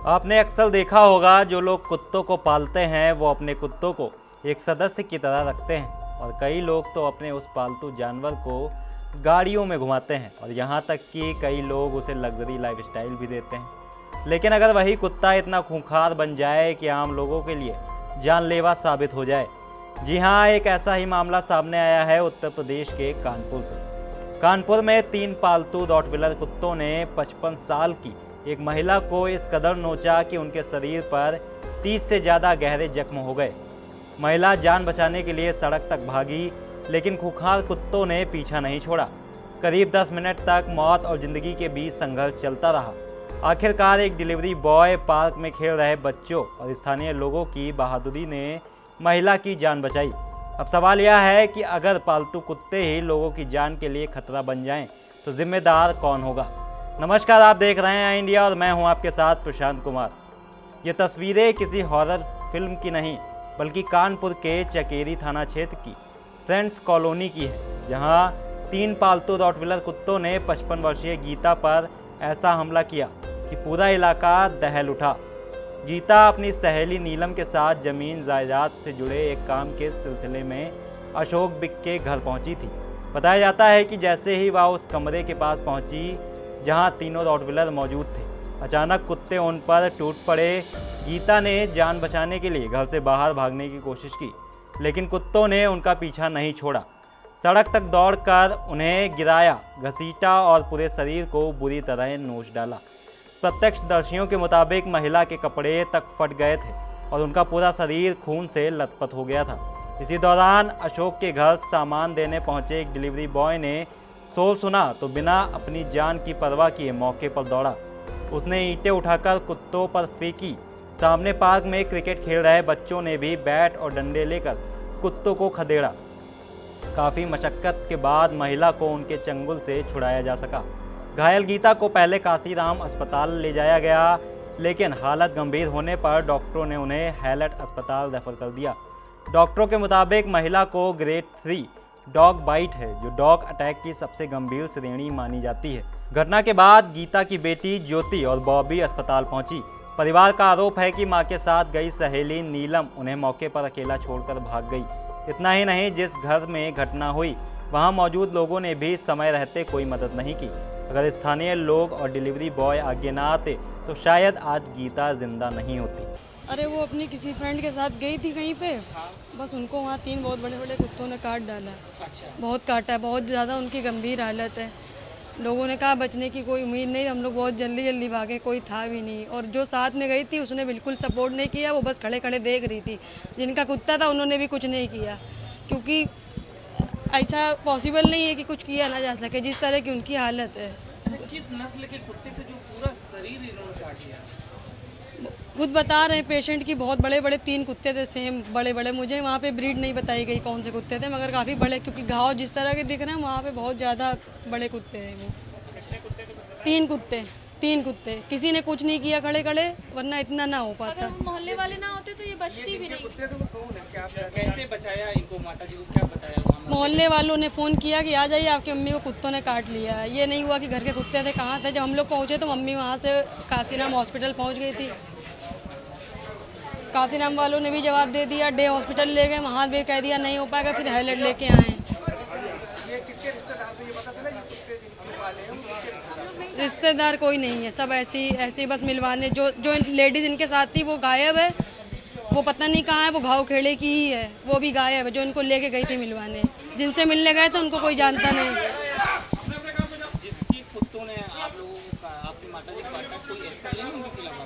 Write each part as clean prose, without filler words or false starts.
आपने अक्सर देखा होगा जो लोग कुत्तों को पालते हैं वो अपने कुत्तों को एक सदस्य की तरह रखते हैं और कई लोग तो अपने उस पालतू जानवर को गाड़ियों में घुमाते हैं और यहाँ तक कि कई लोग उसे लग्जरी लाइफस्टाइल भी देते हैं। लेकिन अगर वही कुत्ता इतना खूंखार बन जाए कि आम लोगों के लिए जानलेवा साबित हो जाए। जी हाँ, एक ऐसा ही मामला सामने आया है उत्तर प्रदेश के कानपुर से। कानपुर में 3 पालतू रॉटवीलर कुत्तों ने 55 साल की एक महिला को इस कदर नोचा कि उनके शरीर पर 30 से ज़्यादा गहरे जख्म हो गए। महिला जान बचाने के लिए सड़क तक भागी, लेकिन खूंखार कुत्तों ने पीछा नहीं छोड़ा। करीब 10 मिनट तक मौत और ज़िंदगी के बीच संघर्ष चलता रहा। आखिरकार एक डिलीवरी बॉय, पार्क में खेल रहे बच्चों और स्थानीय लोगों की बहादुरी ने महिला की जान बचाई। अब सवाल यह है कि अगर पालतू कुत्ते ही लोगों की जान के लिए खतरा बन जाएं, तो जिम्मेदार कौन होगा? नमस्कार, आप देख रहे हैं इंडिया और मैं हूं आपके साथ प्रशांत कुमार। ये तस्वीरें किसी हॉरर फिल्म की नहीं बल्कि कानपुर के चकेरी थाना क्षेत्र की फ्रेंड्स कॉलोनी की है, जहां 3 पालतू रॉटवीलर कुत्तों ने 55 वर्षीय गीता पर ऐसा हमला किया कि पूरा इलाका दहल उठा। गीता अपनी सहेली नीलम के साथ जमीन जायदाद से जुड़े एक काम के सिलसिले में अशोक बिक के घर पहुंची थी। बताया जाता है कि जैसे ही वह उस कमरे के पास पहुंची जहां तीनों रॉटवीलर मौजूद थे, अचानक कुत्ते उन पर टूट पड़े। गीता ने जान बचाने के लिए घर से बाहर भागने की कोशिश की, लेकिन कुत्तों ने उनका पीछा नहीं छोड़ा। सड़क तक दौड़कर उन्हें गिराया, घसीटा और पूरे शरीर को बुरी तरह नोच डाला। प्रत्यक्षदर्शियों के मुताबिक महिला के कपड़े तक फट गए थे और उनका पूरा शरीर खून से लथपथ हो गया था। इसी दौरान अशोक के घर सामान देने पहुंचे एक डिलीवरी बॉय ने शोर सुना तो बिना अपनी जान की परवाह किए मौके पर दौड़ा। उसने ईंटें उठाकर कुत्तों पर फेंकी। सामने पार्क में क्रिकेट खेल रहे बच्चों ने भी बैट और डंडे लेकर कुत्तों को खदेड़ा। काफ़ी मशक्क़त के बाद महिला को उनके चंगुल से छुड़ाया जा सका। घायल गीता को पहले काशीराम अस्पताल ले जाया गया, लेकिन हालत गंभीर होने पर डॉक्टरों ने उन्हें हैलट अस्पताल रेफर कर दिया। डॉक्टरों के मुताबिक महिला को ग्रेड 3 डॉग बाइट है, जो डॉग अटैक की सबसे गंभीर श्रेणी मानी जाती है। घटना के बाद गीता की बेटी ज्योति और बॉबी अस्पताल पहुंची। परिवार का आरोप है कि मां के साथ गई सहेली नीलम उन्हें मौके पर अकेला छोड़कर भाग गई। इतना ही नहीं, जिस घर में घटना हुई वहां मौजूद लोगों ने भी समय रहते कोई मदद नहीं की। अगर स्थानीय लोग और डिलीवरी बॉय आगे ना आते तो शायद आज गीता जिंदा नहीं होती। अरे वो अपनी किसी फ्रेंड के साथ गई थी कहीं पे, बस उनको वहाँ 3 बहुत बड़े बड़े कुत्तों ने काट डाला। अच्छा। बहुत काटा है, बहुत ज़्यादा उनकी गंभीर हालत है। लोगों ने कहा बचने की कोई उम्मीद नहीं, हम लोग बहुत जल्दी भागे, कोई था भी नहीं। और जो साथ में गई थी उसने बिल्कुल सपोर्ट नहीं किया, वो बस खड़े खड़े देख रही थी। जिनका कुत्ता था उन्होंने भी कुछ नहीं किया, क्योंकि ऐसा पॉसिबल नहीं है कि कुछ किया ना जा सके जिस तरह की उनकी हालत है। किस नस्ल के कुत्ते थे जो पूरा शरीर इन्होंने काट लिया? खुद बता रहे हैं पेशेंट की, बहुत बड़े बड़े 3 कुत्ते थे, सेम बड़े बड़े। मुझे वहाँ पे ब्रीड नहीं बताई गई कौन से कुत्ते थे, मगर काफ़ी बड़े, क्योंकि घाव जिस तरह के दिख रहे हैं वहाँ पे बहुत ज़्यादा बड़े कुत्ते हैं वो। 3 कुत्ते, किसी ने कुछ नहीं किया खड़े खड़े, वरना इतना ना हो पाता। अगर मोहल्ले वाले ना होते तो ये बचती भी नहीं। कैसे बचाया इनको? माता जी को क्या बताया? मोहल्ले वालों ने फ़ोन किया कि आ जाइए, आपकी मम्मी को कुत्तों ने काट लिया है। ये नहीं हुआ कि घर के कुत्ते थे कहाँ थे। जब हम लोग पहुँचे तो मम्मी वहाँ से काशीराम हॉस्पिटल पहुँच गई थी। काशीराम वालों ने भी जवाब दे दिया, डे हॉस्पिटल ले गए, वहाँ भी कह दिया नहीं हो पाएगा, फिर हैलट लेके आए। रिश्तेदार कोई नहीं है, सब ऐसे ही बस मिलवाने। जो लेडीज इनके साथ थी वो गायब है, वो पता नहीं कहाँ है, वो घाव खेड़े की ही है, वो भी गायब है। जो इनको लेके गई थी मिलवाने, जिनसे मिलने गए थे उनको कोई जानता नहीं। जिसकी कुत्तों ने आप लोगों को आपकी माता जी काटा, कोई एक्शन लेंगे उनके खिलाफ?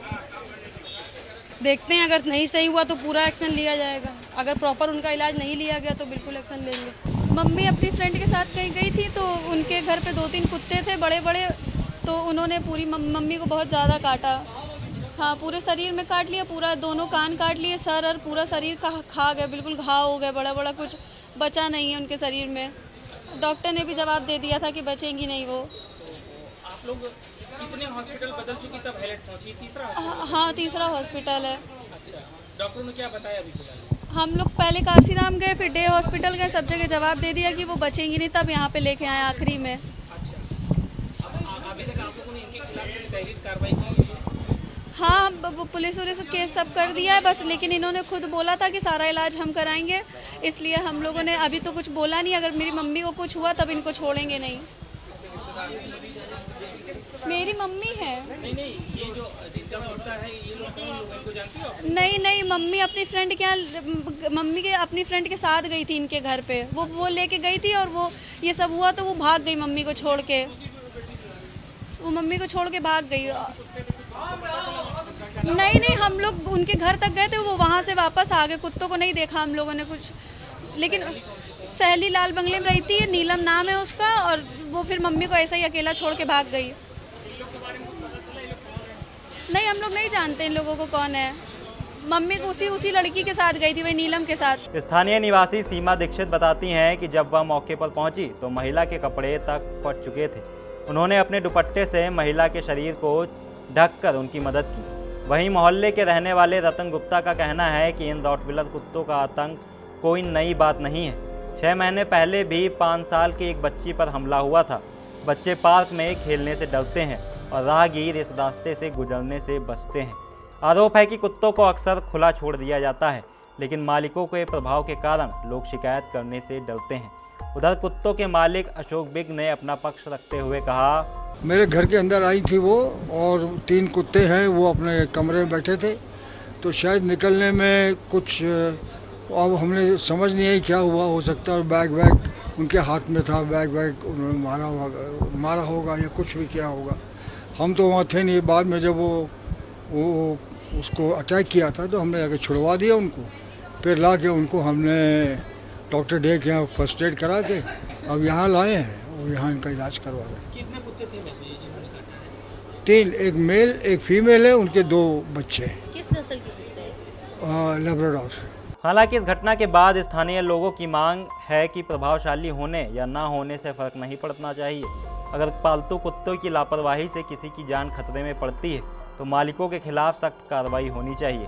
देखते हैं, अगर नहीं सही हुआ तो पूरा एक्शन लिया जाएगा। अगर प्रॉपर उनका इलाज नहीं लिया गया तो बिल्कुल एक्शन लेंगे। मम्मी अपनी फ्रेंड के साथ कहीं गई थी तो उनके घर पे 2-3 कुत्ते थे बड़े बड़े, तो उन्होंने पूरी मम्मी को बहुत ज़्यादा काटा। हाँ, पूरे शरीर में काट लिया, पूरा दोनों कान काट लिए, सर और पूरा शरीर खा गए, बिल्कुल घाव हो गए, बड़ा बड़ा, कुछ बचा नहीं है उनके शरीर में। डॉक्टर ने भी जवाब दे दिया था कि बचेंगी नहीं वो। आप लोग कितने हॉस्पिटल बदल चुकी तब हैलट पहुंची? तीसरा? हाँ, तीसरा हॉस्पिटल है। अच्छा, डॉक्टरों ने क्या बताया अभी फिलहाल? हम लोग पहले काशीराम गए, फिर डे हॉस्पिटल गए, सब जगह जवाब दे दिया कि वो बचेंगी नहीं, तब यहाँ पे लेके आए आखिरी में। अच्छा, अभी तक आप लोगों ने इनके खिलाफ कोई तहरीर कार्रवाई की है? हाँ, पुलिस वुलिस केस सब कर दिया है बस, लेकिन इन्होंने खुद बोला था कि सारा इलाज हम कराएंगे, इसलिए हम लोगों ने अभी तो कुछ बोला नहीं। अगर मेरी मम्मी को कुछ हुआ तब इनको छोड़ेंगे नहीं। मेरी मम्मी है। नहीं, ये जो जिनका होता है ये लोग इनको जानती हो? नहीं, मम्मी अपनी फ्रेंड के यहाँ, मम्मी के अपनी फ्रेंड के साथ गई थी इनके घर पे। वो लेके गई थी और वो ये सब हुआ तो वो भाग गई मम्मी को छोड़ के। वो मम्मी को छोड़ के भाग गई। नहीं, हम लोग उनके घर तक गए थे, वो वहाँ से वापस आ गए। कुत्तों को नहीं देखा हम लोगों ने कुछ, लेकिन सहेली लाल बंगले में रहती है, नीलम नाम है उसका, और वो फिर मम्मी को ऐसा ही अकेला छोड़ के भाग गई। नहीं, हम लोग नहीं जानते इन लोगों को कौन है। मम्मी को उसी लड़की के साथ गई थी, वही नीलम के साथ। स्थानीय निवासी सीमा दीक्षित बताती हैं कि जब वह मौके पर पहुंची तो महिला के कपड़े तक फट चुके थे। उन्होंने अपने दुपट्टे से महिला के शरीर को ढककर उनकी मदद की। वहीं मोहल्ले के रहने वाले रतन गुप्ता का कहना है कि इन रॉटविलर कुत्तों का आतंक कोई नई बात नहीं है। 6 महीने पहले भी 5 साल की एक बच्ची पर हमला हुआ था। बच्चे पार्क में खेलने से डरते हैं और राहगीर इस रास्ते से गुजरने से बचते हैं। आरोप है कि कुत्तों को अक्सर खुला छोड़ दिया जाता है, लेकिन मालिकों के प्रभाव के कारण लोग शिकायत करने से डरते हैं। उधर कुत्तों के मालिक अशोक बिग ने अपना पक्ष रखते हुए कहा, मेरे घर के अंदर आई थी वो, और 3 कुत्ते हैं, वो अपने कमरे में बैठे थे, तो शायद निकलने में कुछ, अब हमने समझ नहीं आई क्या हुआ, हो सकता है बैग उनके हाथ में था, बैग उन्होंने मारा होगा या कुछ भी किया होगा। हम तो वहाँ थे नहीं। बाद में जब वो उसको अटैक किया था तो हमने आके छुड़वा दिया उनको, फिर ला के उनको हमने डॉक्टर डे के यहाँ फर्स्ट एड करा के अब यहाँ लाए हैं और यहाँ इनका इलाज करवा रहे हैं। कितने कुत्ते थे जिन्होंने काटा है? 3, एक मेल एक फीमेल है, उनके 2 बच्चे हैं। किस नस्ल के कुत्ते हैं? लेब्राडोर। हालांकि इस घटना के बाद स्थानीय लोगों की मांग है कि प्रभावशाली होने या ना होने से फर्क नहीं पड़ना चाहिए। अगर पालतू कुत्तों की लापरवाही से किसी की जान खतरे में पड़ती है तो मालिकों के खिलाफ सख्त कार्रवाई होनी चाहिए।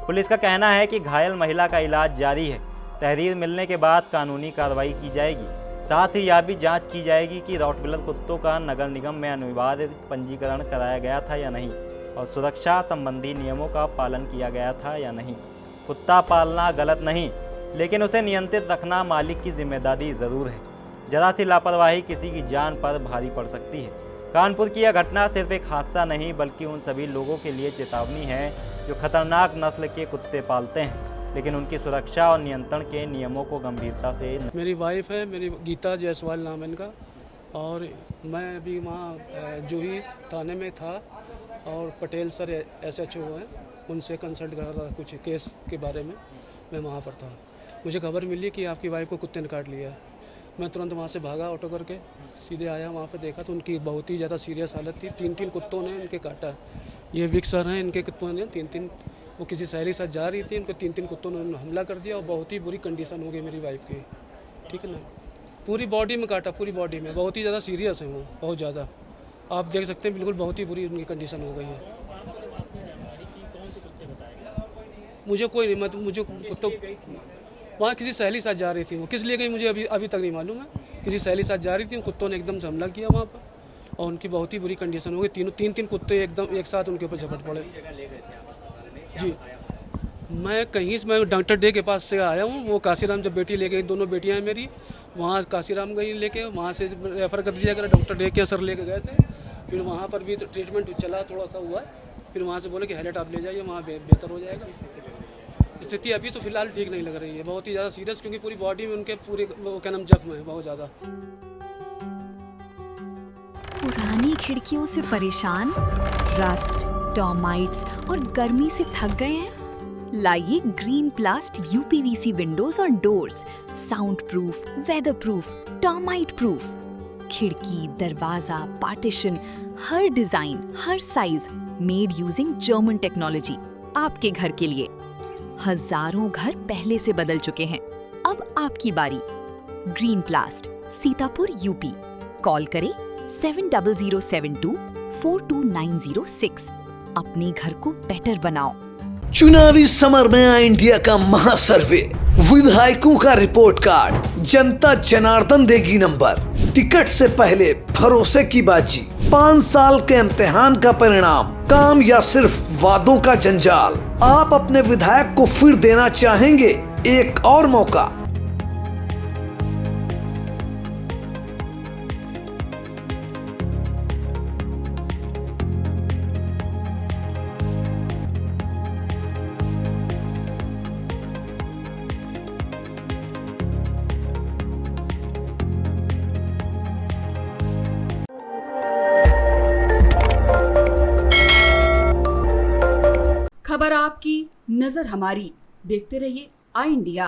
पुलिस का कहना है कि घायल महिला का इलाज जारी है। तहरीर मिलने के बाद कानूनी कार्रवाई की जाएगी। साथ ही यह भी जांच की जाएगी कि रॉटविलर कुत्तों का नगर निगम में अनिवार्य पंजीकरण कराया गया था या नहीं और सुरक्षा संबंधी नियमों का पालन किया गया था या नहीं। कुत्ता पालना गलत नहीं, लेकिन उसे नियंत्रित रखना मालिक की जिम्मेदारी ज़रूर है। जरा सी लापरवाही किसी की जान पर भारी पड़ सकती है। कानपुर की यह घटना सिर्फ एक हादसा नहीं बल्कि उन सभी लोगों के लिए चेतावनी है जो खतरनाक नस्ल के कुत्ते पालते हैं, लेकिन उनकी सुरक्षा और नियंत्रण के नियमों को गंभीरता से। मेरी वाइफ है, मेरी गीता जायसवाल नाम है इनका, और मैं अभी वहाँ जूही थाने में था और पटेल सर SHO हैं, उनसे कंसल्ट कर रहा था कुछ केस के बारे में। मैं वहाँ पर था, मुझे खबर मिली कि आपकी वाइफ को कुत्ते ने काट लिया है। मैं तुरंत वहाँ से भागा ऑटो करके, सीधे आया, वहाँ पे देखा तो उनकी बहुत ही ज़्यादा सीरियस हालत थी। 3 कुत्तों ने उनके काटा। ये विक सर हैं, इनके कुत्तों ने 3 वो किसी सहेली के साथ जा रही थी, उनको 3 कुत्तों ने हमला कर दिया और बहुत ही बुरी कंडीशन हो गई मेरी वाइफ की। ठीक है ना, पूरी बॉडी में काटा, पूरी बॉडी में, बहुत ही ज़्यादा सीरियस है वो, बहुत ज़्यादा। आप देख सकते हैं, बिल्कुल बहुत ही बुरी उनकी कंडीशन हो गई है। मुझे कोई नहीं, मुझे कुत्तों, वहाँ किसी सहेली साथ जा रही थी, वो किस लिए गई मुझे अभी तक नहीं मालूम है। किसी सहेली साथ जा रही थी, कुत्तों ने एकदम से हमला किया वहाँ पर और उनकी बहुत ही बुरी कंडीशन हो गई। 3 कुत्ते एकदम एक साथ उनके ऊपर झपट पड़े। जी, मैं डॉक्टर डे के पास से आया हूँ। वो काशीराम जब बेटी ले गई, दोनों बेटियाँ हैं मेरी, वहाँ काशीराम गई लेके, वहाँ से रेफ़र कर दिया गया डॉक्टर डे के सर लेके गए थे। फिर वहाँ पर भी ट्रीटमेंट चला, थोड़ा सा हुआ, फिर वहाँ से बोले कि हाईलाइट आप ले जाइए, वहाँ बेहतर हो जाएगा। स्थिति अभी तो फिलहाल ठीक नहीं लग रही है, बहुत ही ज़्यादा सीरियस, क्योंकि पूरी बॉडी में उनके पूरे वो क्या नाम जख्म है बहुत ज़्यादा। पुरानी खिड़कियों से परेशान, रस्ट, टर्माइट्स और गर्मी से थक गए हैं? लाइए ग्रीन प्लास्ट UPVC विंडोज और doors, sound proof, weather proof, termite proof. खिड़की, दरवाजा, पार्टीशन, हर डिजाइन, हर size, made using German technology, आपके घर के लिए। हजारों घर पहले से बदल चुके हैं, अब आपकी बारी। Green प्लास्ट, Sitapur UP। कॉल करें 7007242906। अपने घर को बेटर बनाओ। चुनावी समर में आया इंडिया का महासर्वे, विधायकों का रिपोर्ट कार्ड, जनता जनार्दन देगी नंबर। टिकट से पहले भरोसे की बाजी। 5 साल के इम्तिहान का परिणाम, काम या सिर्फ वादों का जंजाल। आप अपने विधायक को फिर देना चाहेंगे एक और मौका? खबर आपकी, नजर हमारी। देखते रहिए आई इंडिया।